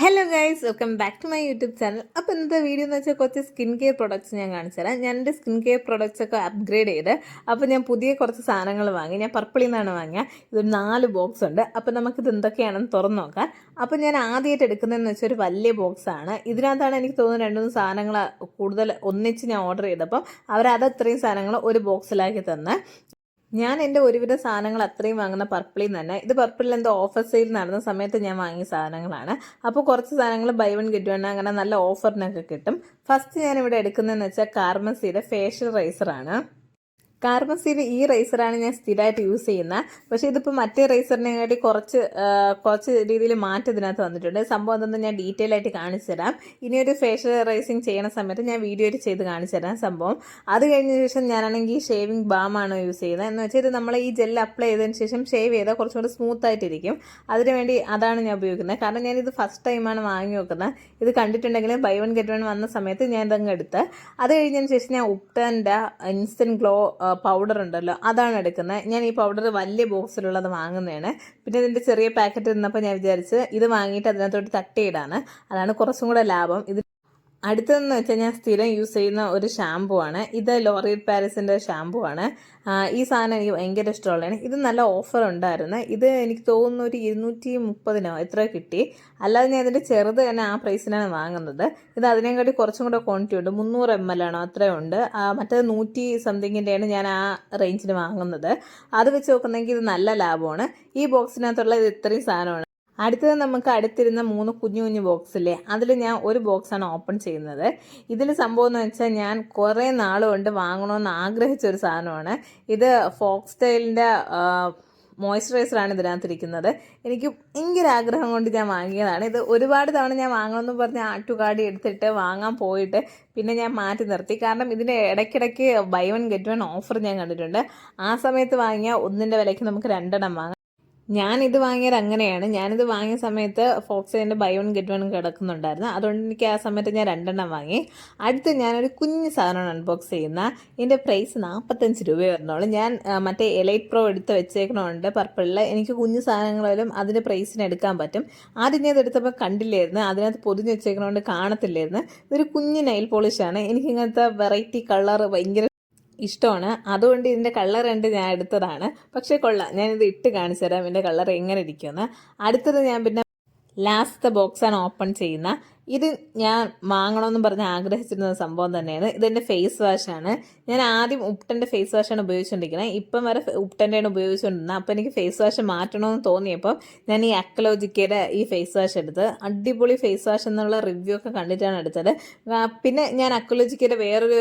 Hello guys, welcome back to my YouTube channel. അപ്പോൾ ഇന്നത്തെ video എന്ന് വെച്ചാൽ കുറച്ച് സ്കിൻ കെയർ പ്രൊഡക്ട്സ് ഞാൻ കാണിച്ചു തരാം. ഞാൻ എൻ്റെ സ്കിൻ കെയർ പ്രൊഡക്ട്സ് ഒക്കെ അപ്ഗ്രേഡ് ചെയ്ത് അപ്പോൾ ഞാൻ പുതിയ കുറച്ച് സാധനങ്ങൾ വാങ്ങി. ഞാൻ പർപ്പിളിൽ നിന്നാണ് വാങ്ങിയത്. ഇതൊരു 4 ബോക്സ് ഉണ്ട്. അപ്പോൾ നമുക്കിത് എന്തൊക്കെയാണെന്ന് തുറന്നു നോക്കാം. അപ്പോൾ ഞാൻ ആദ്യമായിട്ട് എടുക്കുന്നതെന്ന് വെച്ചാൽ ഒരു വലിയ ബോക്സാണ്. ഇതിനകത്താണ് എനിക്ക് തോന്നുന്നു 2-3 സാധനങ്ങൾ കൂടുതൽ ഒന്നിച്ച് ഞാൻ ഓർഡർ ചെയ്തപ്പോൾ അവരത് അത്രയും സാധനങ്ങൾ ഒരു ബോക്സിലാക്കി തന്നെ. ഞാൻ എൻ്റെ ഒരുവിധ സാധനങ്ങൾ അത്രയും വാങ്ങുന്ന പർപ്പിളിൽ നിന്ന് തന്നെ. ഇത് പർപ്പിളിൽ എന്തോ ഓഫർ സെയിൽ നടന്ന സമയത്ത് ഞാൻ വാങ്ങിയ സാധനങ്ങളാണ്. അപ്പോൾ കുറച്ച് സാധനങ്ങൾ ബൈ വൺ ഗെറ്റ് വൺ അങ്ങനെ നല്ല ഓഫറിനൊക്കെ കിട്ടും. ഫസ്റ്റ് ഞാനിവിടെ എടുക്കുന്നതെന്ന് വെച്ചാൽ കാർമസിയുടെ ഫേഷ്യൽ റൈസറാണ്. കാർമസിയുടെ ഈ റൈസറാണ് ഞാൻ സ്ഥിരമായിട്ട് യൂസ് ചെയ്യുന്നത്. പക്ഷേ ഇതിപ്പോൾ മറ്റേ റൈസറിനെക്കാട്ടി കുറച്ച് രീതിയിൽ മാറ്റം ഇതിനകത്ത് വന്നിട്ടുണ്ട്. സംഭവം എന്തെന്ന് ഞാൻ ഡീറ്റെയിൽ ആയിട്ട് കാണിച്ചു തരാം. ഇനിയൊരു ഫേഷ്യൽ റൈസിങ് ചെയ്യുന്ന സമയത്ത് ഞാൻ വീഡിയോയിൽ ചെയ്ത് കാണിച്ചു തരാം സംഭവം. അത് കഴിഞ്ഞ ശേഷം ഞാനാണെങ്കിൽ ഷേവിംഗ് ബാമാണ് യൂസ് ചെയ്യുന്നത്. എന്ന് വെച്ചാൽ ഇത് നമ്മൾ ഈ ജെൽ അപ്ലൈ ചെയ്തതിന് ശേഷം ഷേവ് ചെയ്താൽ കുറച്ചും കൂടി സ്മൂത്ത് ആയിട്ടിരിക്കും. അതിനുവേണ്ടി അതാണ് ഞാൻ ഉപയോഗിക്കുന്നത്. കാരണം ഞാനിത് ഫസ്റ്റ് ടൈമാണ് വാങ്ങി വെക്കുന്നത്. ഇത് കണ്ടിട്ടുണ്ടെങ്കിൽ ബൈ വൺ ഗെറ്റ് വൺ വന്ന സമയത്ത് ഞാൻ ഇതങ്ങ് എടുത്ത്. അത് കഴിഞ്ഞതിന് ശേഷം ഞാൻ ഉപ്ടൻ്റെ ഇൻസ്റ്റൻറ്റ് ഗ്ലോ പൗഡർ ഉണ്ടല്ലോ, അതാണ് എടുക്കുന്നത്. ഞാൻ ഈ പൗഡർ വലിയ ബോക്സിലുള്ളത് വാങ്ങുന്നതാണ്. പിന്നെ ഇതിൻ്റെ ചെറിയ പാക്കറ്റ് നിന്നപ്പോൾ ഞാൻ വിചാരിച്ച് ഇത് വാങ്ങിയിട്ട് അതിനകത്തോട്ട് തട്ടിയിടാണ്. അതാണ് കുറച്ചും കൂടെ ലാഭം. ഇത് അടുത്തതെന്ന് വെച്ചാൽ ഞാൻ സ്ഥിരം യൂസ് ചെയ്യുന്ന ഒരു ഷാമ്പു ആണ്. ഇത് ലോറിയൽ പാരീസിൻ്റെ ഷാമ്പു ആണ്. ഈ സാധനം എനിക്ക് ഭയങ്കര ഇഷ്ടമുള്ളതാണ്. ഇത് നല്ല ഓഫർ ഉണ്ടായിരുന്നു. ഇത് എനിക്ക് തോന്നുന്നു ഒരു 230 എത്ര കിട്ടി. അല്ലാതെ ഞാൻ ഇതിൻ്റെ ചെറുത് തന്നെ ആ പ്രൈസിനാണ് വാങ്ങുന്നത്. ഇത് അതിനെക്കാട്ടി കുറച്ചും കൂടെ ക്വാണ്ടിറ്റി ഉണ്ട്. 300 ml ആണോ അത്രയും ഉണ്ട്. മറ്റേത് 100 സംതിങ്ങിൻ്റെയാണ് ഞാൻ ആ റേഞ്ചിന് വാങ്ങുന്നത്. അത് വെച്ച് നോക്കുന്നെങ്കിൽ ഇത് നല്ല ലാഭമാണ്. ഈ ബോക്സിനകത്തുള്ള ഇത് ഇത്രയും സാധനമാണ്. അടുത്തത് നമുക്ക് അടുത്തിരുന്ന 3 കുഞ്ഞു ബോക്സില്ലേ, അതിൽ ഞാൻ ഒരു ബോക്സാണ് ഓപ്പൺ ചെയ്യുന്നത്. ഇതിൽ സംഭവം എന്ന് വെച്ചാൽ ഞാൻ കുറേ നാൾ കൊണ്ട് വാങ്ങണമെന്ന് ആഗ്രഹിച്ചൊരു സാധനമാണ്. ഇത് ഫോക്സ്റ്റൈലിൻ്റെ മോയ്സ്ചറൈസറാണ് ഇതിനകത്തിരിക്കുന്നത്. എനിക്ക് ഭയങ്കര ആഗ്രഹം കൊണ്ട് ഞാൻ വാങ്ങിയതാണ്. ഇത് ഒരുപാട് തവണ ഞാൻ വാങ്ങണമെന്ന് പറഞ്ഞ് ആട്ടുകാടി എടുത്തിട്ട് വാങ്ങാൻ പോയിട്ട് പിന്നെ ഞാൻ മാറ്റി നിർത്തി. കാരണം ഇതിൻ്റെ ഇടയ്ക്കിടയ്ക്ക് buy one get one offer ഞാൻ കണ്ടിട്ടുണ്ട്. ആ സമയത്ത് വാങ്ങിയ ഒന്നിൻ്റെ വിലയ്ക്ക് നമുക്ക് 2 വാങ്ങാം. ഞാനിത് വാങ്ങിയത് അങ്ങനെയാണ്. ഞാനിത് വാങ്ങിയ സമയത്ത് ഫോക്സൈൻ്റെ ബൈ വൺ ഗെറ്റ് വൺ കിടക്കുന്നുണ്ടായിരുന്നു. അതുകൊണ്ട് എനിക്ക് ആ സമയത്ത് ഞാൻ 2 വാങ്ങി. അടുത്ത് ഞാനൊരു കുഞ്ഞ് സാധനമാണ് അൺബോക്സ് ചെയ്യുന്ന. ഇതിൻ്റെ പ്രൈസ് 45 രൂപ വരുന്നുള്ളൂ. ഞാൻ മറ്റേ എലൈറ്റ് പ്രോ എടുത്ത് വെച്ചേക്കണമുണ്ട് പർപ്പിളിൽ. എനിക്ക് കുഞ്ഞു സാധനങ്ങളിലും അതിൻ്റെ പ്രൈസിന് എടുക്കാൻ പറ്റും. ആദ്യം ഞാൻ ഇതെടുത്തപ്പോൾ കണ്ടില്ലായിരുന്നു. അതിനകത്ത് പൊതിഞ്ഞ് വെച്ചേക്കണോണ്ട് കാണത്തില്ലായിരുന്നു. ഇതൊരു കുഞ്ഞ് നെയിൽ പോളിഷാണ്. എനിക്കിങ്ങനത്തെ വെറൈറ്റി കളർ ഭയങ്കര ഇഷ്ടമാണ്. അതുകൊണ്ട് ഇതിൻ്റെ കളർ കണ്ട് ഞാൻ എടുത്തതാണ്. പക്ഷേ കൊള്ളാം. ഞാനിത് ഇട്ട് കാണിച്ചു തരാം ഇതിൻ്റെ കളർ എങ്ങനെ ഇരിക്കുമെന്ന്. അടുത്തത് ഞാൻ പിന്നെ ലാസ്റ്റത്തെ ബോക്സാണ് ഓപ്പൺ ചെയ്യുന്ന. ഇത് ഞാൻ വാങ്ങണമെന്ന് പറഞ്ഞ് ആഗ്രഹിച്ചിരുന്ന സംഭവം തന്നെയാണ്. ഇതെൻ്റെ ഫേസ് വാഷാണ്. ഞാൻ ആദ്യം ഉപ്ടൻ്റെ ഫേസ് വാഷാണ് ഉപയോഗിച്ചുകൊണ്ടിരിക്കുന്നത്. ഇപ്പം വരെ ഉപ്ടൻ്റെയാണ് ഉപയോഗിച്ചുകൊണ്ടിരുന്നത്. അപ്പോൾ എനിക്ക് ഫേസ് വാഷ് മാറ്റണമെന്ന് തോന്നിയപ്പോൾ ഞാൻ ഈ അക്ലോജിക്കയുടെ ഈ ഫേസ് വാഷ് എടുത്ത്. അടിപൊളി ഫേസ് വാഷ് എന്നുള്ള റിവ്യൂ ഒക്കെ കണ്ടിട്ടാണ് എടുത്തത്. പിന്നെ ഞാൻ അക്ലോജിക്കയുടെ വേറൊരു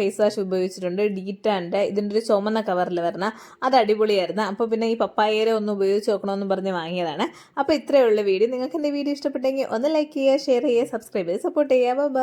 ഫേസ് വാഷ് ഉപയോഗിച്ചിട്ടുണ്ട്, ഡീറ്റാൻ്റെ. ഇതിൻ്റെ ഒരു ചുമന്ന കവറിൽ വരുന്ന അത് അടിപൊളിയായിരുന്നു. അപ്പോൾ പിന്നെ ഈ പപ്പായയുടെ ഒന്ന് ഉപയോഗിച്ച് നോക്കണമെന്ന് പറഞ്ഞ് വാങ്ങിയതാണ്. അപ്പോൾ ഇത്രയുള്ള വീഡിയോ. നിങ്ങൾക്ക് എൻ്റെ വീഡിയോ ഇഷ്ടപ്പെട്ടെങ്കിൽ ഒന്ന് ലൈക്ക് ചെയ്യുക, ഷെയർ ചെയ്യുക, സബ്സ്ക്രൈബ് ചെയ്യുക, സപ്പോർട്ട് ചെയ്യുക. ബൈ.